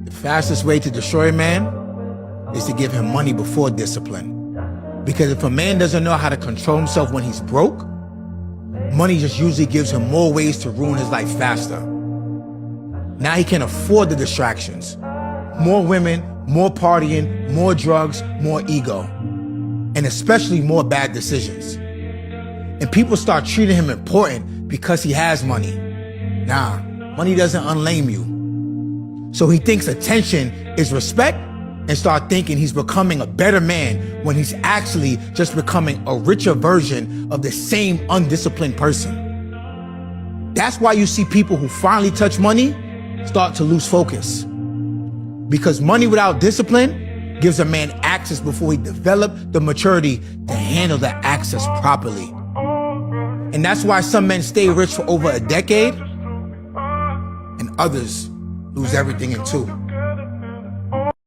The fastest way to destroy a man is to give him money before discipline. Because if a man doesn't know how to control himself when he's broke, money just usually gives him more ways to ruin his life faster. Now he can afford the distractions. More women, more partying, more drugs, more ego, and especially more bad decisions. And people start treating him important because he has money. Nah, money doesn't unlame you. So he thinks attention is respect and start thinking he's becoming a better man when he's actually just becoming a richer version of the same undisciplined person. That's why you see people who finally touch money start to lose focus. Because money without discipline gives a man access before he developed the maturity to handle that access properly. And that's why some men stay rich for over a decade and others lose everything in 2.